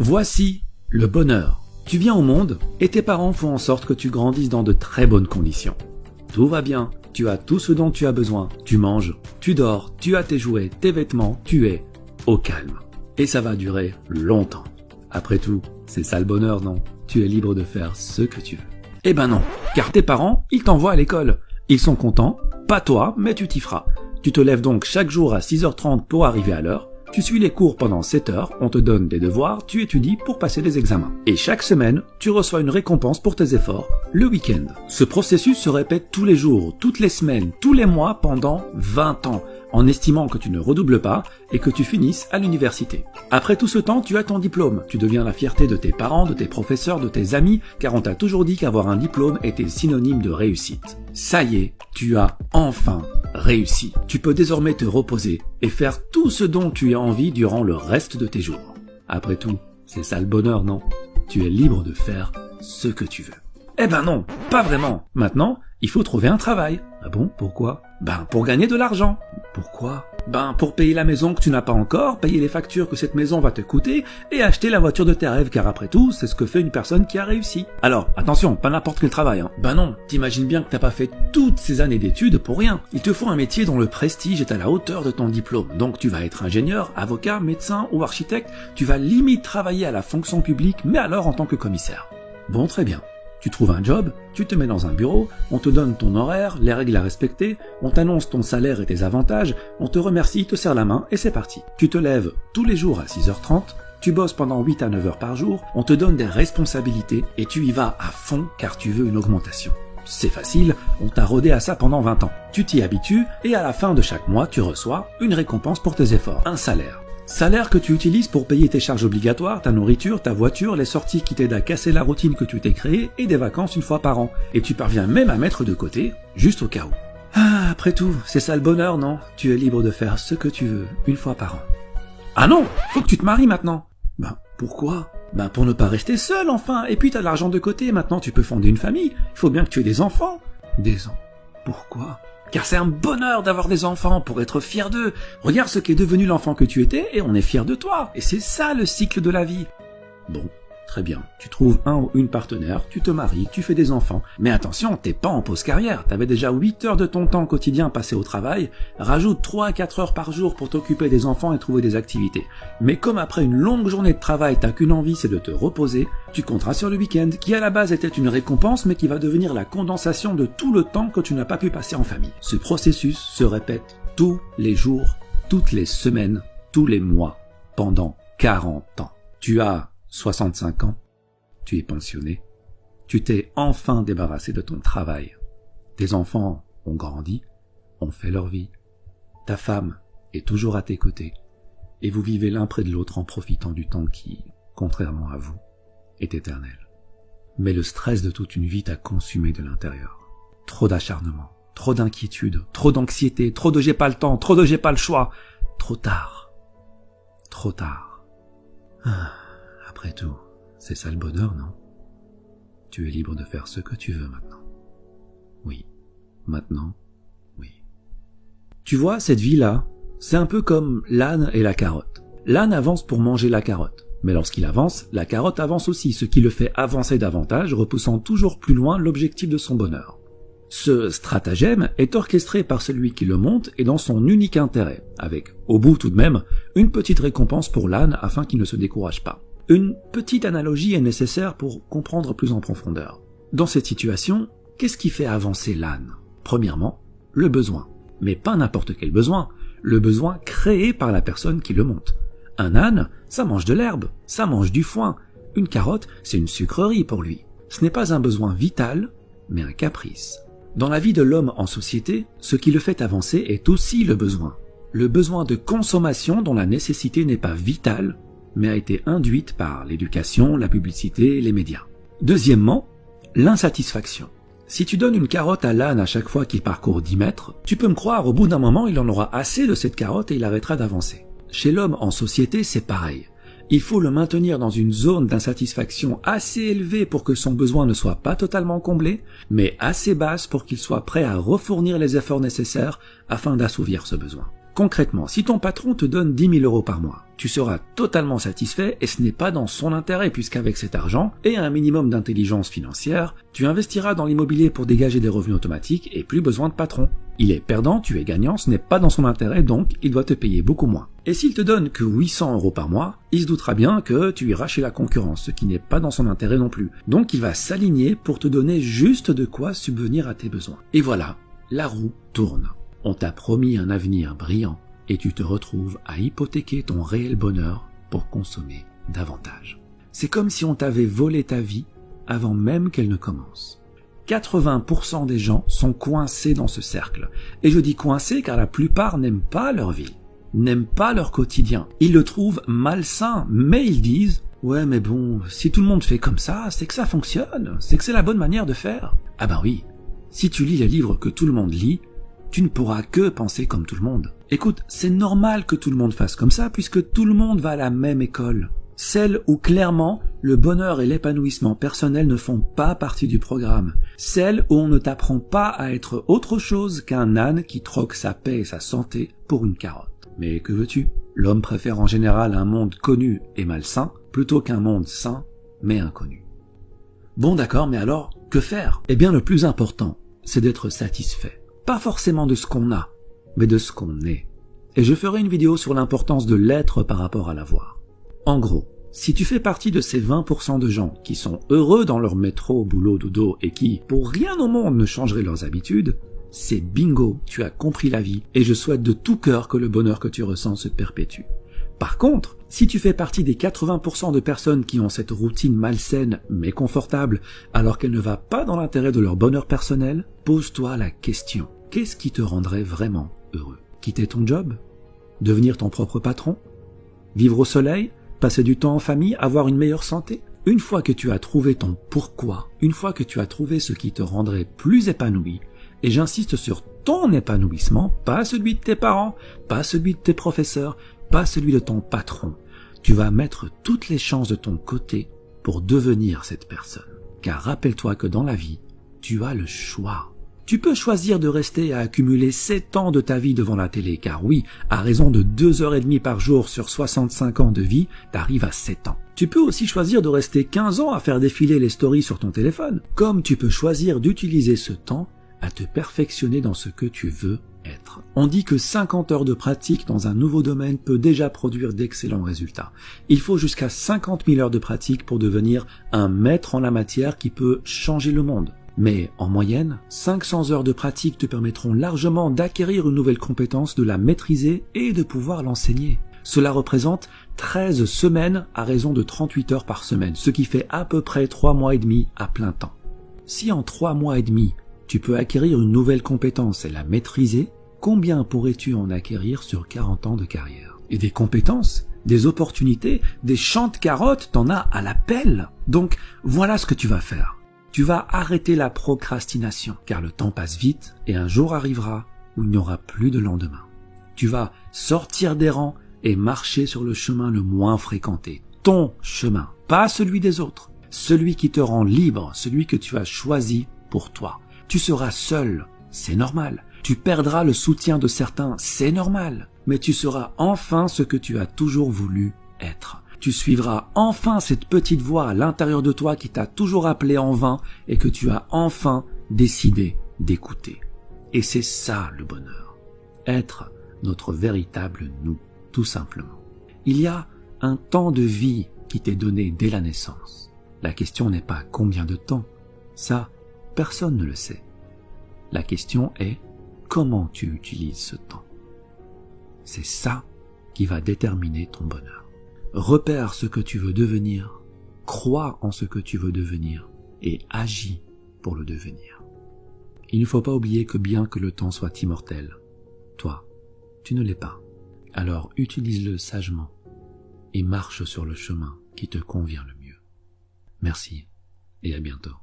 Voici le bonheur. Tu viens au monde et tes parents font en sorte que tu grandisses dans de très bonnes conditions. Tout va bien, tu as tout ce dont tu as besoin. Tu manges, tu dors, tu as tes jouets, tes vêtements, tu es au calme. Et ça va durer longtemps. Après tout, c'est ça le bonheur, non? Tu es libre de faire ce que tu veux. Eh ben non, car tes parents, ils t'envoient à l'école. Ils sont contents, pas toi, mais tu t'y feras. Tu te lèves donc chaque jour à 6h30 pour arriver à l'heure. Tu suis les cours pendant 7 heures, on te donne des devoirs, tu étudies pour passer des examens. Et chaque semaine, tu reçois une récompense pour tes efforts, le week-end. Ce processus se répète tous les jours, toutes les semaines, tous les mois pendant 20 ans, en estimant que tu ne redoubles pas et que tu finisses à l'université. Après tout ce temps, tu as ton diplôme. Tu deviens la fierté de tes parents, de tes professeurs, de tes amis, car on t'a toujours dit qu'avoir un diplôme était synonyme de réussite. Ça y est, tu as enfin réussi. Tu peux désormais te reposer et faire tout ce dont tu as envie durant le reste de tes jours. Après tout, c'est ça le bonheur, non? Tu es libre de faire ce que tu veux. Eh ben non, pas vraiment. Maintenant, il faut trouver un travail. Ah bon, pourquoi? Ben pour gagner de l'argent. Pourquoi? Ben pour payer la maison que tu n'as pas encore, payer les factures que cette maison va te coûter et acheter la voiture de tes rêves, car après tout, c'est ce que fait une personne qui a réussi. Alors, attention, pas n'importe quel travail, hein. Ben non, t'imagines bien que t'as pas fait toutes ces années d'études pour rien. Il te faut un métier dont le prestige est à la hauteur de ton diplôme. Donc tu vas être ingénieur, avocat, médecin ou architecte, tu vas limite travailler à la fonction publique, mais alors en tant que commissaire. Bon, très bien. Tu trouves un job, tu te mets dans un bureau, on te donne ton horaire, les règles à respecter, on t'annonce ton salaire et tes avantages, on te remercie, te serre la main et c'est parti. Tu te lèves tous les jours à 6h30, tu bosses pendant 8 à 9 heures par jour, on te donne des responsabilités et tu y vas à fond car tu veux une augmentation. C'est facile, on t'a rodé à ça pendant 20 ans. Tu t'y habitues et à la fin de chaque mois, tu reçois une récompense pour tes efforts, un salaire. Salaire que tu utilises pour payer tes charges obligatoires, ta nourriture, ta voiture, les sorties qui t'aident à casser la routine que tu t'es créée et des vacances une fois par an. Et tu parviens même à mettre de côté, juste au cas où. Ah, après tout, c'est ça le bonheur, non? Tu es libre de faire ce que tu veux, une fois par an. Ah non, faut que tu te maries maintenant. Ben, pourquoi? Ben, pour ne pas rester seul, enfin. Et puis t'as de l'argent de côté, maintenant tu peux fonder une famille. Il faut bien que tu aies des enfants. Des enfants? Pourquoi? Car c'est un bonheur d'avoir des enfants pour être fier d'eux. Regarde ce qu'est devenu l'enfant que tu étais et on est fier de toi. Et c'est ça le cycle de la vie. Bon, très bien. Tu trouves un ou une partenaire, tu te maries, tu fais des enfants. Mais attention, t'es pas en pause carrière. T'avais déjà 8 heures de ton temps quotidien passé au travail. Rajoute 3 à 4 heures par jour pour t'occuper des enfants et trouver des activités. Mais comme après une longue journée de travail, t'as qu'une envie, c'est de te reposer, tu compteras sur le week-end, qui à la base était une récompense, mais qui va devenir la condensation de tout le temps que tu n'as pas pu passer en famille. Ce processus se répète tous les jours, toutes les semaines, tous les mois, pendant 40 ans. Tu as 65 ans, tu es pensionné, tu t'es enfin débarrassé de ton travail. Tes enfants ont grandi, ont fait leur vie. Ta femme est toujours à tes côtés, et vous vivez l'un près de l'autre en profitant du temps qui, contrairement à vous, est éternel. Mais le stress de toute une vie t'a consumé de l'intérieur. Trop d'acharnement, trop d'inquiétude, trop d'anxiété, trop de j'ai pas le temps, trop de j'ai pas le choix. Trop tard. Trop tard. Après tout, c'est ça le bonheur, non? Tu es libre de faire ce que tu veux maintenant. Oui. Maintenant, oui. Tu vois, cette vie-là, c'est un peu comme l'âne et la carotte. L'âne avance pour manger la carotte. Mais lorsqu'il avance, la carotte avance aussi, ce qui le fait avancer davantage, repoussant toujours plus loin l'objectif de son bonheur. Ce stratagème est orchestré par celui qui le monte et dans son unique intérêt, avec, au bout tout de même, une petite récompense pour l'âne afin qu'il ne se décourage pas. Une petite analogie est nécessaire pour comprendre plus en profondeur. Dans cette situation, qu'est-ce qui fait avancer l'âne? Premièrement, le besoin. Mais pas n'importe quel besoin, le besoin créé par la personne qui le monte. Un âne, ça mange de l'herbe, ça mange du foin. Une carotte, c'est une sucrerie pour lui. Ce n'est pas un besoin vital, mais un caprice. Dans la vie de l'homme en société, ce qui le fait avancer est aussi le besoin. Le besoin de consommation dont la nécessité n'est pas vitale, mais a été induite par l'éducation, la publicité, les médias. Deuxièmement, l'insatisfaction. Si tu donnes une carotte à l'âne à chaque fois qu'il parcourt 10 mètres, tu peux me croire, au bout d'un moment, il en aura assez de cette carotte et il arrêtera d'avancer. Chez l'homme en société, c'est pareil. Il faut le maintenir dans une zone d'insatisfaction assez élevée pour que son besoin ne soit pas totalement comblé, mais assez basse pour qu'il soit prêt à refournir les efforts nécessaires afin d'assouvir ce besoin. Concrètement, si ton patron te donne 10 000 euros par mois, tu seras totalement satisfait et ce n'est pas dans son intérêt puisqu'avec cet argent et un minimum d'intelligence financière, tu investiras dans l'immobilier pour dégager des revenus automatiques et plus besoin de patron. Il est perdant, tu es gagnant, ce n'est pas dans son intérêt donc il doit te payer beaucoup moins. Et s'il te donne que 800 euros par mois, il se doutera bien que tu iras chez la concurrence, ce qui n'est pas dans son intérêt non plus. Donc il va s'aligner pour te donner juste de quoi subvenir à tes besoins. Et voilà, la roue tourne. On t'a promis un avenir brillant et tu te retrouves à hypothéquer ton réel bonheur pour consommer davantage. C'est comme si on t'avait volé ta vie avant même qu'elle ne commence. 80% des gens sont coincés dans ce cercle. Et je dis coincés car la plupart n'aiment pas leur vie, n'aiment pas leur quotidien. Ils le trouvent malsain, mais ils disent « Ouais mais bon, si tout le monde fait comme ça, c'est que ça fonctionne, c'est que c'est la bonne manière de faire. » Ah ben oui, si tu lis les livres que tout le monde lit, tu ne pourras que penser comme tout le monde. Écoute, c'est normal que tout le monde fasse comme ça puisque tout le monde va à la même école. Celle où clairement le bonheur et l'épanouissement personnel ne font pas partie du programme. Celle où on ne t'apprend pas à être autre chose qu'un âne qui troque sa paix et sa santé pour une carotte. Mais que veux-tu? L'homme préfère en général un monde connu et malsain plutôt qu'un monde sain mais inconnu. Bon d'accord, mais alors, que faire? Eh bien le plus important, c'est d'être satisfait. Pas forcément de ce qu'on a, mais de ce qu'on est. Et je ferai une vidéo sur l'importance de l'être par rapport à l'avoir. En gros, si tu fais partie de ces 20% de gens qui sont heureux dans leur métro, boulot, dodo et qui, pour rien au monde, ne changeraient leurs habitudes, c'est bingo, tu as compris la vie et je souhaite de tout cœur que le bonheur que tu ressens se perpétue. Par contre, si tu fais partie des 80% de personnes qui ont cette routine malsaine mais confortable alors qu'elle ne va pas dans l'intérêt de leur bonheur personnel, pose-toi la question. Qu'est-ce qui te rendrait vraiment heureux? Quitter ton job? Devenir ton propre patron? Vivre au soleil? Passer du temps en famille? Avoir une meilleure santé? Une fois que tu as trouvé ton pourquoi, une fois que tu as trouvé ce qui te rendrait plus épanoui, et j'insiste sur ton épanouissement, pas celui de tes parents, pas celui de tes professeurs, pas celui de ton patron, tu vas mettre toutes les chances de ton côté pour devenir cette personne. Car rappelle-toi que dans la vie, tu as le choix. Tu peux choisir de rester à accumuler 7 ans de ta vie devant la télé, car oui, à raison de 2h30 par jour sur 65 ans de vie, t'arrives à 7 ans. Tu peux aussi choisir de rester 15 ans à faire défiler les stories sur ton téléphone, comme tu peux choisir d'utiliser ce temps à te perfectionner dans ce que tu veux être. On dit que 50 heures de pratique dans un nouveau domaine peut déjà produire d'excellents résultats. Il faut jusqu'à 50 000 heures de pratique pour devenir un maître en la matière qui peut changer le monde. Mais en moyenne, 500 heures de pratique te permettront largement d'acquérir une nouvelle compétence, de la maîtriser et de pouvoir l'enseigner. Cela représente 13 semaines à raison de 38 heures par semaine, ce qui fait à peu près 3 mois et demi à plein temps. Si en 3 mois et demi, tu peux acquérir une nouvelle compétence et la maîtriser, combien pourrais-tu en acquérir sur 40 ans de carrière? Et des compétences, des opportunités, des champs de carottes, t'en as à la pelle. Donc voilà ce que tu vas faire. Tu vas arrêter la procrastination, car le temps passe vite et un jour arrivera où il n'y aura plus de lendemain. Tu vas sortir des rangs et marcher sur le chemin le moins fréquenté. Ton chemin, pas celui des autres. Celui qui te rend libre, celui que tu as choisi pour toi. Tu seras seul, c'est normal. Tu perdras le soutien de certains, c'est normal. Mais tu seras enfin ce que tu as toujours voulu être. Tu suivras enfin cette petite voix à l'intérieur de toi qui t'a toujours appelé en vain et que tu as enfin décidé d'écouter. Et c'est ça le bonheur. Être notre véritable nous, tout simplement. Il y a un temps de vie qui t'est donné dès la naissance. La question n'est pas combien de temps. Ça, personne ne le sait. La question est comment tu utilises ce temps. C'est ça qui va déterminer ton bonheur. Repère ce que tu veux devenir, crois en ce que tu veux devenir et agis pour le devenir. Il ne faut pas oublier que bien que le temps soit immortel, toi, tu ne l'es pas. Alors utilise-le sagement et marche sur le chemin qui te convient le mieux. Merci et à bientôt.